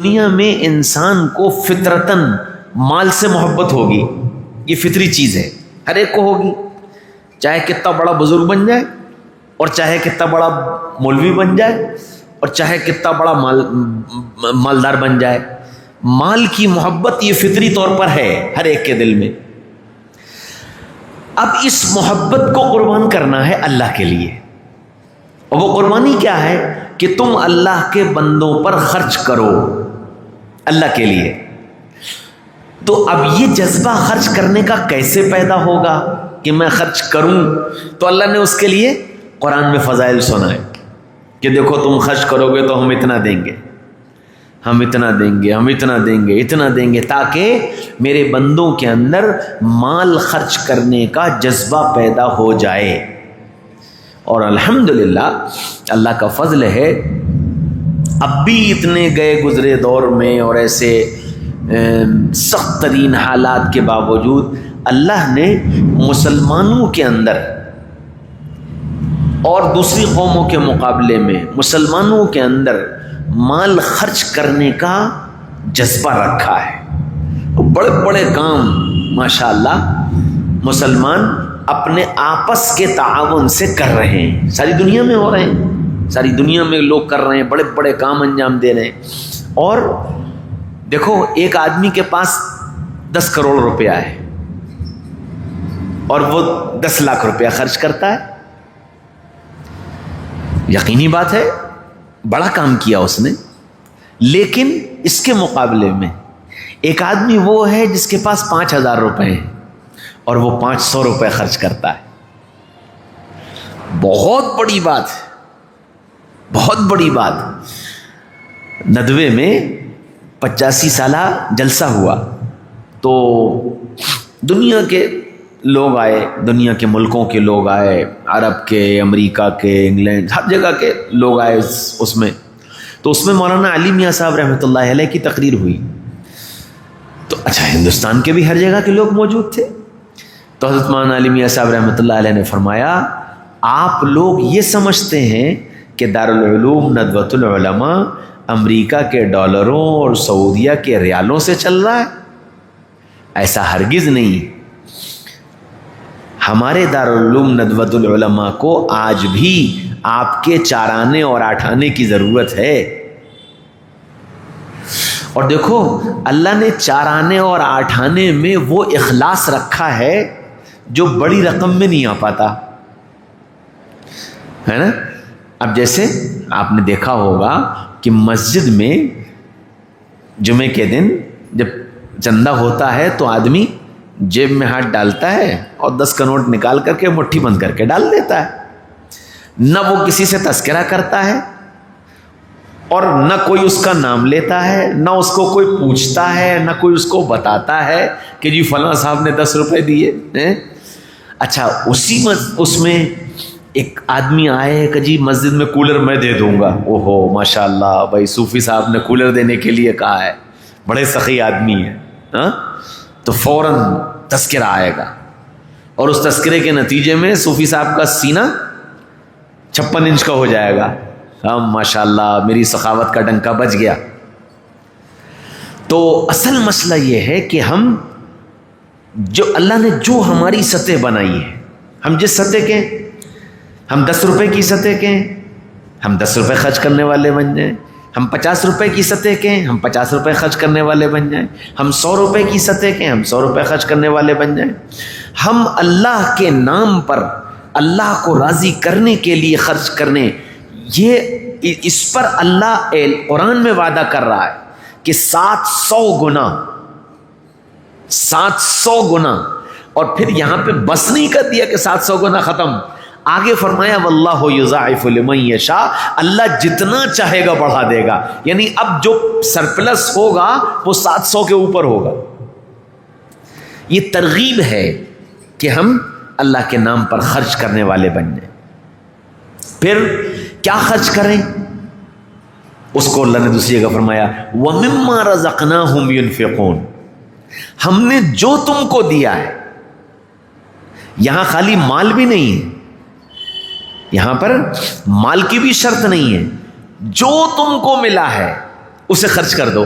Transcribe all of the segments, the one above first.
دنیا میں انسان کو فطرتاً مال سے محبت ہوگی، یہ فطری چیز ہے، ہر ایک کو ہوگی، چاہے کتنا بڑا بزرگ بن جائے اور چاہے کتنا بڑا مولوی بن جائے اور چاہے کتنا بڑا مالدار بن جائے، مال کی محبت یہ فطری طور پر ہے ہر ایک کے دل میں۔ اب اس محبت کو قربان کرنا ہے اللہ کے لیے، اور وہ قربانی کیا ہے کہ تم اللہ کے بندوں پر خرچ کرو اللہ کے لیے۔ تو اب یہ جذبہ خرچ کرنے کا کیسے پیدا ہوگا کہ میں خرچ کروں؟ تو اللہ نے اس کے لیے قرآن میں فضائل سنائے کہ دیکھو تم خرچ کرو گے تو ہم اتنا دیں گے، ہم اتنا دیں گے، ہم اتنا دیں گے، اتنا دیں گے، تاکہ میرے بندوں کے اندر مال خرچ کرنے کا جذبہ پیدا ہو جائے۔ اور الحمدللہ اللہ کا فضل ہے، اب بھی اتنے گئے گزرے دور میں اور ایسے سخت ترین حالات کے باوجود اللہ نے مسلمانوں کے اندر اور دوسری قوموں کے مقابلے میں مسلمانوں کے اندر مال خرچ کرنے کا جذبہ رکھا ہے۔ بڑے بڑے کام ماشاءاللہ مسلمان اپنے آپس کے تعاون سے کر رہے ہیں، ساری دنیا میں ہو رہے ہیں، ساری دنیا میں لوگ کر رہے ہیں، بڑے بڑے کام انجام دے رہے ہیں۔ اور دیکھو ایک آدمی کے پاس 10 کروڑ روپیہ ہے اور وہ 10 لاکھ روپیہ خرچ کرتا ہے، یقینی بات ہے بڑا کام کیا اس نے، لیکن اس کے مقابلے میں ایک آدمی وہ ہے جس کے پاس 5,000 روپے ہیں اور وہ 500 روپے خرچ کرتا ہے۔ بہت بڑی بات ہے، بہت بڑی بات۔ ندوے میں 85 سالہ جلسہ ہوا تو دنیا کے لوگ آئے، دنیا کے ملکوں کے لوگ آئے، عرب کے، امریکہ کے، انگلینڈ، ہر جگہ کے لوگ آئے اس میں۔ تو اس میں مولانا علی میاں صاحب رحمۃ اللہ علیہ کی تقریر ہوئی، تو اچھا ہندوستان کے بھی ہر جگہ کے لوگ موجود تھے۔ تو حضرت مولانا علی میاں صاحب رحمۃ اللہ علیہ نے فرمایا، آپ لوگ یہ سمجھتے ہیں کہ دارالعلوم ندوۃ العلماء امریکہ کے ڈالروں اور سعودیہ کے ریالوں سے چل رہا ہے؟ ایسا ہرگز نہیں۔ ہمارے دارالعلوم ندوۃ العلماء کو آج بھی آپ کے 4 آنے اور 8 آنے کی ضرورت ہے۔ اور دیکھو اللہ نے 4 آنے اور 8 آنے میں وہ اخلاص رکھا ہے جو بڑی رقم میں نہیں آ پاتا ہے نا۔ اب جیسے آپ نے دیکھا ہوگا کہ مسجد میں جمعے کے دن جب چندہ ہوتا ہے تو آدمی جیب میں ہاتھ ڈالتا ہے اور 10 کا نوٹ نکال کر کے مٹھی بند کر کے ڈال دیتا ہے، نہ وہ کسی سے تذکرہ کرتا ہے اور نہ کوئی اس کا نام لیتا ہے، نہ اس کو کوئی پوچھتا ہے، نہ کوئی اس کو بتاتا ہے کہ جی فلاں صاحب نے 10 روپے دیے۔ اچھا اس میں ایک آدمی آئے کہ جی مسجد میں کولر میں دے دوں گا، اوہو ماشاء اللہ بھائی صوفی صاحب نے کولر دینے کے لیے کہا ہے، بڑے سخی آدمی ہیں، تو فوراً تذکرہ آئے گا اور اس تذکرے کے نتیجے میں صوفی صاحب کا سینہ 56 انچ کا ہو جائے گا۔ ماشاء اللہ میری سخاوت کا ڈنکا بج گیا۔ تو اصل مسئلہ یہ ہے کہ ہم جو اللہ نے جو ہماری سطح بنائی ہے، ہم جس سطح کے، ہم 10 روپے کی سطح کے، ہم 10 روپے خرچ کرنے والے بن جائیں، ہم 50 روپے کی سطح کے، ہم 50 روپے خرچ کرنے والے بن جائیں، ہم 100 روپے کی سطح کے، ہم 100 روپے خرچ کرنے والے بن جائیں، ہم اللہ کے نام پر اللہ کو راضی کرنے کے لیے خرچ کرنے، یہ اس پر اللہ قرآن میں وعدہ کر رہا ہے کہ 700 گنا، 700 گنا، اور پھر یہاں پہ بس نہیں کر دیا کہ 700 گنا ختم، آگے فرمایا واللہ یضاعف لمن یشاء، اللہ جتنا چاہے گا بڑھا دے گا، یعنی اب جو سرپلس ہوگا وہ 700 کے اوپر ہوگا۔ یہ ترغیب ہے کہ ہم اللہ کے نام پر خرچ کرنے والے بن جائیں۔ پھر کیا خرچ کریں؟ اس کو اللہ نے دوسری جگہ فرمایا وَمِمَّا رَزَقْنَاهُمْ يُنْفِقُونَ، ہم نے جو تم کو دیا ہے، یہاں خالی مال بھی نہیں ہے، یہاں پر مال کی بھی شرط نہیں ہے، جو تم کو ملا ہے اسے خرچ کر دو.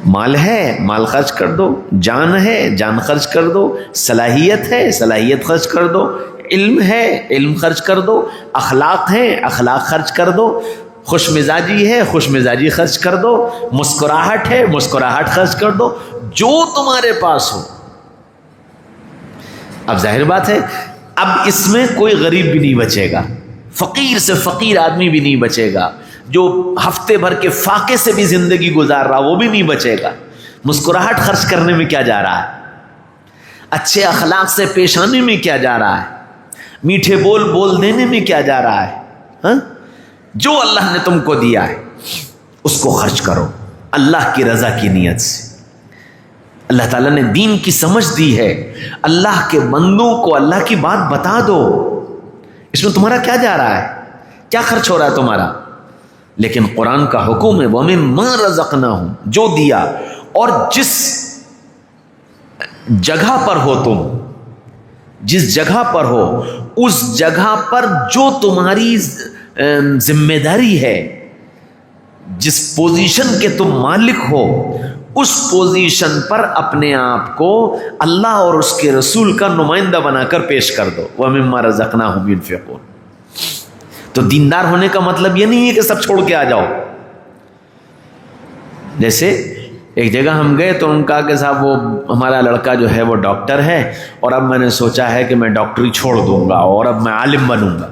مال ہے مال خرچ کر دو, جان ہے جان خرچ کر دو, صلاحیت ہے صلاحیت خرچ کر دو, علم ہے علم خرچ کر دو, اخلاق ہے اخلاق خرچ کر دو, خوش مزاجی ہے خوش مزاجی خرچ کر دو, مسکراہٹ ہے مسکراہٹ خرچ کر دو, جو تمہارے پاس ہو. اب ظاہر بات ہے اب اس میں کوئی غریب بھی نہیں بچے گا, فقیر سے فقیر آدمی بھی نہیں بچے گا, جو ہفتے بھر کے فاقے سے بھی زندگی گزار رہا وہ بھی نہیں بچے گا. مسکراہٹ خرچ کرنے میں کیا جا رہا ہے, اچھے اخلاق سے پیش آنے میں کیا جا رہا ہے, میٹھے بول بول دینے میں کیا جا رہا ہے. ہاں جو اللہ نے تم کو دیا ہے اس کو خرچ کرو اللہ کی رضا کی نیت سے. اللہ تعالیٰ نے دین کی سمجھ دی ہے, اللہ کے بندوں کو اللہ کی بات بتا دو. اس میں تمہارا کیا جا رہا ہے, کیا خرچ ہو رہا ہے تمہارا. لیکن قرآن کا حکم ہے وَمِمَّا رَزَقْنَاهُمْ, جو دیا. اور جس جگہ پر ہو تم, جس جگہ پر ہو اس جگہ پر جو تمہاری ذمہ داری ہے, جس پوزیشن کے تم مالک ہو اس پوزیشن پر اپنے آپ کو اللہ اور اس کے رسول کا نمائندہ بنا کر پیش کر دو. وَمِمَّا رَزَقْنَاهُمْ يُنْفِقُونَ. تو دیندار ہونے کا مطلب یہ نہیں ہے کہ سب چھوڑ کے آ جاؤ. جیسے ایک جگہ ہم گئے تو ان کہا کہ صاحب وہ ہمارا لڑکا جو ہے وہ ڈاکٹر ہے اور اب میں نے سوچا ہے کہ میں ڈاکٹری چھوڑ دوں گا اور اب میں عالم بنوں گا.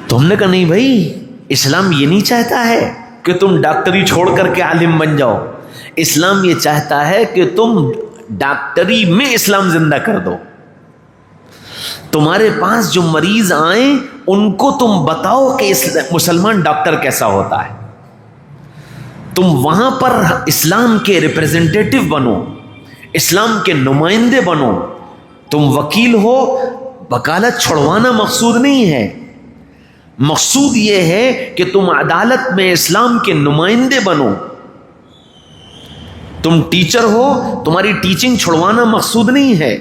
تو ہم نے کہا نہیں بھائی, اسلام یہ نہیں چاہتا ہے کہ تم ڈاکٹری چھوڑ کر کے عالم بن جاؤ. اسلام یہ چاہتا ہے کہ تم ڈاکٹری میں اسلام زندہ کر دو. تمہارے پاس جو مریض آئیں ان کو تم بتاؤ کہ مسلمان ڈاکٹر کیسا ہوتا ہے. تم وہاں پر اسلام کے ریپریزنٹیٹیو بنو, اسلام کے نمائندے بنو. تم وکیل ہو, وکالت چھڑوانا مقصود نہیں ہے, مقصود یہ ہے کہ تم عدالت میں اسلام کے نمائندے بنو. تم ٹیچر ہو, تمہاری ٹیچنگ چھڑوانا مقصود نہیں ہے.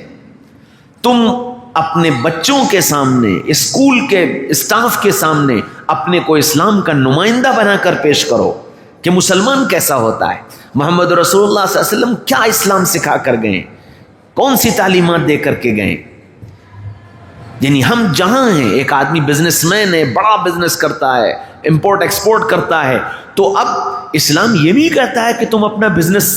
تم اپنے بچوں کے سامنے, اسکول کے اسٹاف کے سامنے اپنے کو اسلام کا نمائندہ بنا کر پیش کرو کہ مسلمان کیسا ہوتا ہے. محمد رسول اللہ صلی اللہ علیہ وسلم کیا اسلام سکھا کر گئے, کون سی تعلیمات دے کر کے گئے. یعنی ہم جہاں ہیں, ایک آدمی بزنس مین ہے, بڑا بزنس کرتا ہے, امپورٹ ایکسپورٹ کرتا ہے, تو اب اسلام یہ نہیں کہتا ہے کہ تم اپنا بزنس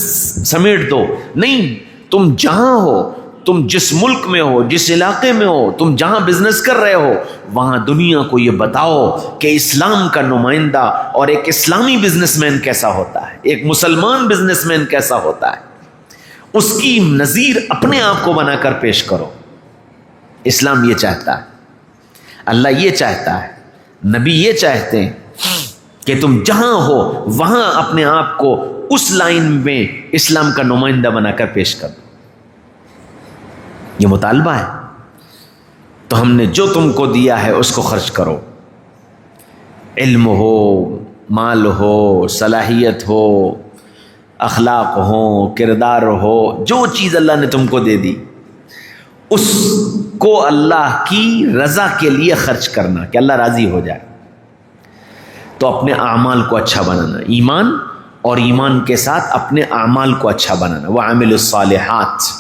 سمیٹ دو. نہیں, تم جہاں ہو, تم جس ملک میں ہو, جس علاقے میں ہو, تم جہاں بزنس کر رہے ہو وہاں دنیا کو یہ بتاؤ کہ اسلام کا نمائندہ اور ایک اسلامی بزنس مین کیسا ہوتا ہے, ایک مسلمان بزنس مین کیسا ہوتا ہے, اس کی نظیر اپنے آپ کو بنا کر پیش کرو. اسلام یہ چاہتا ہے, اللہ یہ چاہتا ہے, نبی یہ چاہتے ہیں کہ تم جہاں ہو وہاں اپنے آپ کو اس لائن میں اسلام کا نمائندہ بنا کر پیش کر دو. یہ مطالبہ ہے. تو ہم نے جو تم کو دیا ہے اس کو خرچ کرو. علم ہو, مال ہو, صلاحیت ہو, اخلاق ہو, کردار ہو, جو چیز اللہ نے تم کو دے دی اس کو اللہ کی رضا کے لیے خرچ کرنا کہ اللہ راضی ہو جائے. تو اپنے اعمال کو اچھا بنانا, ایمان اور ایمان کے ساتھ اپنے اعمال کو اچھا بنانا. وَعَمِلُوا الصَّالِحَاتِ,